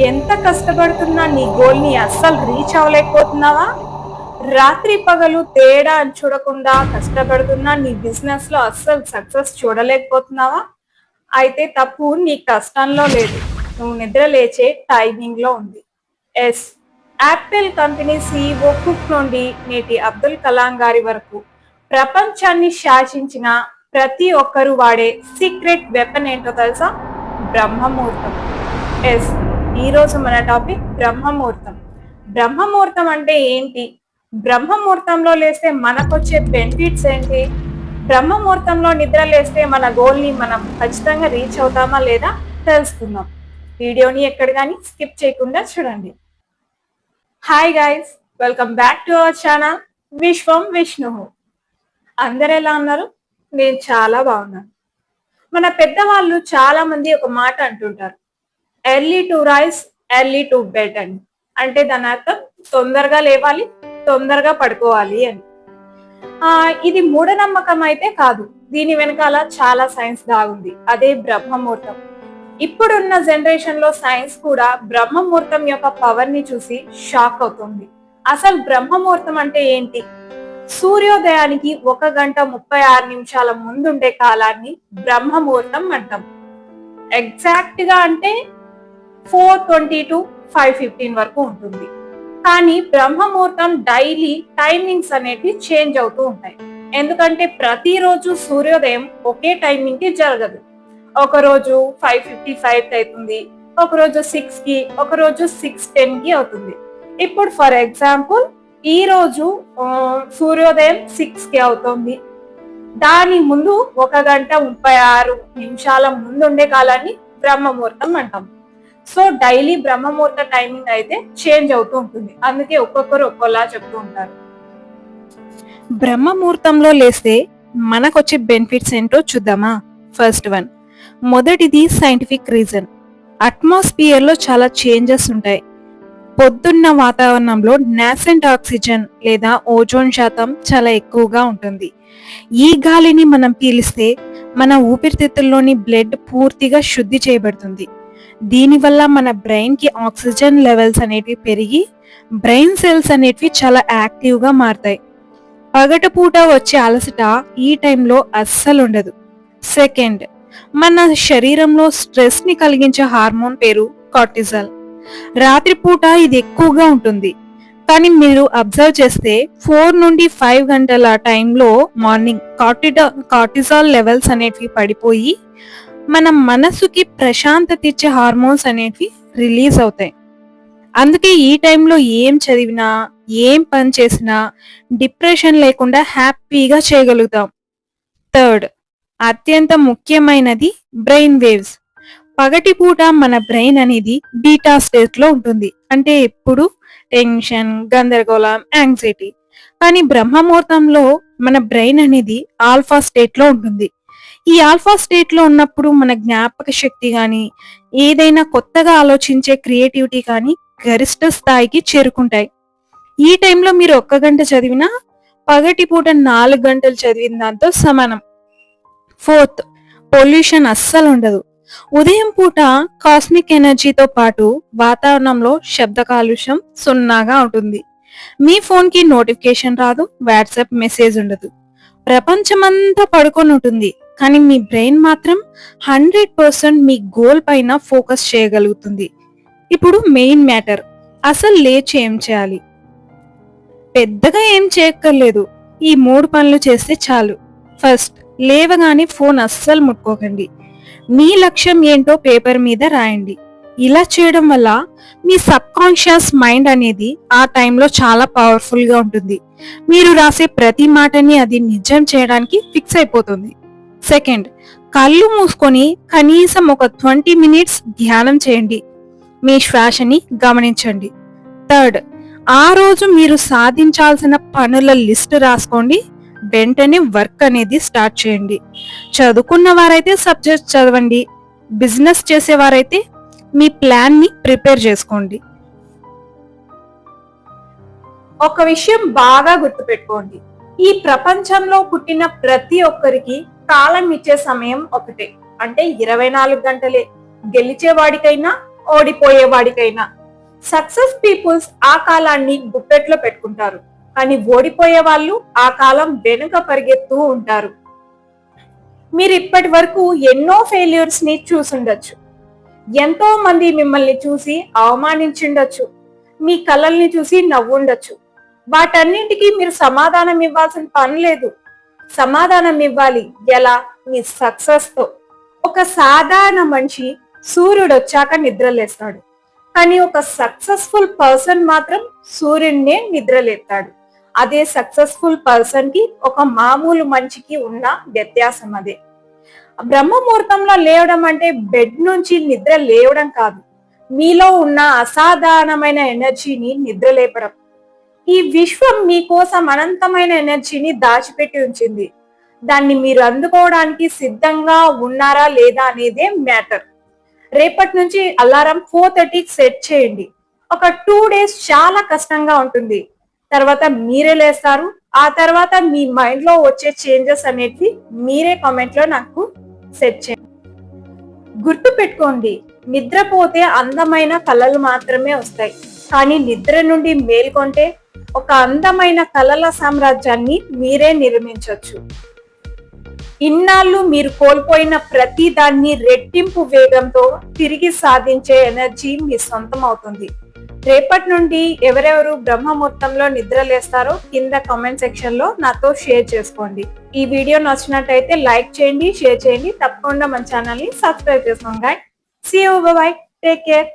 ఎంత కష్టపడుతున్నా నీ గోల్ ని అస్సలు రీచ్ అవ్వలేకపోతున్నావా? రాత్రి పగలు తేడా అని చూడకుండా కష్టపడుతున్నా నీ బిజినెస్ లో అస్సలు సక్సెస్ చూడలేకపోతున్నావా? అయితే తప్పు నీ కష్టంలో లేదు, నువ్వు నిద్ర లేచే టైమింగ్ లో ఉంది. Yes, Apple company CEO Cook నుండి నేటి అబ్దుల్ కలాం గారి వరకు ప్రపంచాన్ని శాసించిన ప్రతి ఒక్కరూ వాడే సీక్రెట్ వెపన్ ఏంటో తెలుసా? బ్రహ్మముహూర్తం. ఎస్, ఈరోజు మన టాపిక్ బ్రహ్మముహూర్తం. బ్రహ్మముహూర్తం అంటే ఏంటి? బ్రహ్మముహూర్తంలో లేస్తే మనకొచ్చే బెనిఫిట్స్ ఏంటి? బ్రహ్మముహూర్తంలో నిద్ర లేస్తే మన గోల్ని మనం ఖచ్చితంగా రీచ్ అవుతామా లేదా తెలుసుకుందాం. వీడియోని ఎక్కడ కానీ స్కిప్ చేయకుండా చూడండి. Hi guys, welcome back to our channel విశ్వం విష్ణు. అందరు ఎలా ఉన్నారు? నేను చాలా బాగున్నాను. మన పెద్దవాళ్ళు చాలా మంది ఒక మాట అంటుంటారు, early to rice early to bed అని. అంటే దాని అర్థం తొందరగా లేవాలి, తొందరగా పడుకోవాలి అని. ఇది మూఢనమ్మకం అయితే కాదు, దీని వెనకాల చాలా సైన్స్ దాగుంది. అదే బ్రహ్మముహూర్తం. ఇప్పుడున్న జనరేషన్ లో సైన్స్ కూడా బ్రహ్మముహూర్తం యొక్క పవర్ ని చూసి షాక్ అవుతుంది. అసలు బ్రహ్మముహూర్తం అంటే ఏంటి? సూర్యోదయానికి 1 గంట 36 నిమిషాల ముందుండే కాలాన్ని బ్రహ్మముహూర్తం అంటాం. ఎగ్జాక్ట్ గా అంటే 4:20 to 5:15 వరకు ఉంటుంది. కానీ బ్రహ్మముహూర్తం డైలీ టైమింగ్స్ అనేవి చేంజ్ అవుతూ ఉంటాయి. ఎందుకంటే ప్రతిరోజు సూర్యోదయం ఒకే టైమింగ్ కి జరగదు. ఒకరోజు 5:55 అవుతుంది, ఒకరోజు 6 కి, ఒకరోజు 6:10 కి అవుతుంది. ఇప్పుడు ఫర్ ఎగ్జాంపుల్ ఈ రోజు సూర్యోదయం 6 కి అవుతుంది. దాని ముందు 1 గంట 36 నిమిషాల ముందు ఉండే కాలాన్ని బ్రహ్మముహూర్తం అంటాం. సో డైలీ బ్రహ్మముహూర్త టైమింగ్ అయితే చేంజ్ అవుతూ ఉంటుంది. అందుకే ఒక్కొక్కరు ఒక్కోలా చెప్తూ ఉంటారు. బ్రహ్మముహూర్తంలో లేస్తే మనకొచ్చే బెనిఫిట్స్ ఏంటో చూద్దామా? ఫస్ట్ వన్, మొదటిది సైంటిఫిక్ రీజన్. అట్మాస్ఫియర్ లో చాలా చేంజెస్ ఉంటాయి. పొద్దున్న వాతావరణంలో నాసెంట్ ఆక్సిజన్ లేదా ఓజోన్ శాతం చాలా ఎక్కువగా ఉంటుంది. ఈ గాలిని మనం పీలిస్తే మన ఊపిరితిత్తుల్లోని బ్లడ్ పూర్తిగా శుద్ధి చేయబడుతుంది. దీనివల్ల మన బ్రెయిన్ కి ఆక్సిజన్ లెవెల్స్ అనేటివి పెరిగి బ్రెయిన్ సెల్స్ అనేటివి చాలా యాక్టివ్ గా మారుతాయి. పగటిపూట వచ్చే అలసట ఈ టైంలో అస్సలు ఉండదు. సెకండ్, మన శరీరంలో స్ట్రెస్ ని కలిగించే హార్మోన్ పేరు కార్టిజాల్. రాత్రిపూట ఇది ఎక్కువగా ఉంటుంది. కానీ మీరు అబ్జర్వ్ చేస్తే 4 నుండి 5 గంటల టైంలో మార్నింగ్ కార్టిజాల్ లెవెల్స్ అనేటివి పడిపోయి మన మనసుకి ప్రశాంతత ఇచ్చే హార్మోన్స్ అనేటివి రిలీజ్ అవుతాయి. అందుకే ఈ టైంలో ఏం చదివినా, ఏం పని చేసినా డిప్రెషన్ లేకుండా హ్యాపీగా చేయగలుగుతాం. థర్డ్, అత్యంత ముఖ్యమైనది బ్రెయిన్ వేవ్స్. పగటిపూట మన బ్రెయిన్ అనేది బీటా స్టేట్ లో ఉంటుంది. అంటే ఎప్పుడు టెన్షన్, గందరగోళం, యాంగ్జైటీ. కానీ బ్రహ్మముహూర్తంలో మన బ్రెయిన్ అనేది ఆల్ఫా స్టేట్ లో ఉంటుంది. ఈ ఆల్ఫా స్టేట్ లో ఉన్నప్పుడు మన జ్ఞాపక శక్తి కానీ, ఏదైనా కొత్తగా ఆలోచించే క్రియేటివిటీ కానీ గరిష్ట స్థాయికి చేరుకుంటాయి. ఈ టైంలో మీరు 1 గంట చదివినా పగటిపూట 4 గంటలు చదివిన దాంతో సమానం. ఫోర్త్, పొల్యూషన్ అస్సలు ఉండదు. ఉదయం పూట కాస్మిక్ ఎనర్జీతో పాటు వాతావరణంలో శబ్ద కాలుష్యం సున్నాగా ఉంటుంది. మీ ఫోన్ కి నోటిఫికేషన్ రాదు, వాట్సాప్ మెసేజ్ ఉండదు. ప్రపంచమంతా పడుకొని ఉంటుంది, కానీ మీ బ్రెయిన్ మాత్రం 100% మీ గోల్ పైన ఫోకస్ చేయగలుగుతుంది. ఇప్పుడు మెయిన్ మ్యాటర్, అసలు లేచి ఏం చేయాలి? పెద్దగా ఏం చేయక్కర్లేదు, ఈ 3 పనులు చేస్తే చాలు. ఫస్ట్, లేవగానే ఫోన్ అస్సలు ముట్టుకోకండి. మీ లక్ష్యం ఏంటో పేపర్ మీద రాయండి. ఇలా చేయడం వల్ల మీ సబ్ కాన్షియస్ మైండ్ అనేది ఆ టైంలో చాలా పవర్ఫుల్ గా ఉంటుంది. మీరు రాసే ప్రతి మాటని అది నిజం చేయడానికి ఫిక్స్ అయిపోతుంది. సెకండ్, కళ్ళు మూసుకొని కనీసం ఒక 20 minutes ధ్యానం చేయండి. మీ శ్వాసని గమనించండి. థర్డ్, ఆ రోజు మీరు సాధించాల్సిన పనుల లిస్ట్ రాసుకోండి. వెంటనే వర్క్ అనేది స్టార్ట్ చేయండి. చదువుకున్న వారైతే సబ్జెక్ట్ చదవండి, బిజినెస్ చేసేవారైతే మీ ప్లాన్ ని ప్రిపేర్ చేసుకోండి. ఒక విషయం బాగా గుర్తుపెట్టుకోండి, ఈ ప్రపంచంలో పుట్టిన ప్రతి ఒక్కరికి కాలం ఇచ్చే సమయం ఒకటే, అంటే 24 గంటలే. గెలిచేవాడికైనా ఓడిపోయే వాడికైనా. సక్సెస్ పీపుల్స్ ఆ కాలాన్ని గుప్పెట్లో పెట్టుకుంటారు, కానీ ఓడిపోయే వాళ్ళు ఆ కాలం వెనుక పరిగెత్తూ ఉంటారు. మీరు ఇప్పటి వరకు ఎన్నో ఫెయిల్యూర్స్ ని చూసుండొచ్చు. ఎంతో మంది మిమ్మల్ని చూసి అవమానించుండొచ్చు. మీ కళల్ని చూసి నవ్వుండొచ్చు. వాటన్నింటికి మీరు సమాధానం ఇవ్వాల్సిన పని లేదు. సమాధానం ఇవ్వాలి ఎలా? మీ సక్సెస్ తో. ఒక సాధారణ మనిషి సూర్యుడు వచ్చాక నిద్రలేస్తాడు, కానీ ఒక సక్సెస్ఫుల్ పర్సన్ మాత్రం సూర్యుడినే నిద్రలేస్తాడు. అదే సక్సెస్ఫుల్ పర్సన్ కి ఒక మామూలు మనిషికి ఉన్న వ్యత్యాసం అదే. బ్రహ్మ ముహూర్తంలో లేవడం అంటే బెడ్ నుంచి నిద్ర లేవడం కాదు, మీలో ఉన్న అసాధారణమైన ఎనర్జీని నిద్రలేపడం. ఈ విశ్వం మీకోసం అనంతమైన ఎనర్జీని దాచిపెట్టి ఉంచింది. దాన్ని మీరు అందుకోవడానికి సిద్ధంగా ఉన్నారా లేదా అనేదే మ్యాటర్. రేపటి నుంచి అలారం 4:30కి సెట్ చేయండి. ఒక 2 days చాలా కష్టంగా ఉంటుంది. తర్వాత మీరే లేస్తారు. ఆ తర్వాత మీ మైండ్ లో వచ్చే చేంజెస్ అనేవి మీరే కామెంట్ లో నాకు సెట్ చేయండి. గుర్తు పెట్టుకోండి, నిద్రపోతే అందమైన కళలు మాత్రమే వస్తాయి, కానీ నిద్ర నుండి మేల్కొంటే ఒక అందమైన కళల సామ్రాజ్యాన్ని మీరే నిర్మించవచ్చు. ఇన్నాళ్ళు మీరు కోల్పోయిన ప్రతి దాన్ని రెట్టింపు వేగంతో తిరిగి సాధించే ఎనర్జీ మీ సొంతం అవుతుంది. రేపటి నుండి ఎవరెవరు బ్రహ్మ ముహూర్తంలో నిద్రలేస్తారో కింద కామెంట్ సెక్షన్ లో నాతో షేర్ చేసుకోండి. ఈ వీడియో నచ్చినట్టయితే లైక్ చేయండి, షేర్ చేయండి. తప్పకుండా మన ఛానల్ ని సబ్స్క్రైబ్ చేసుకోండి. See you, bye bye, take care.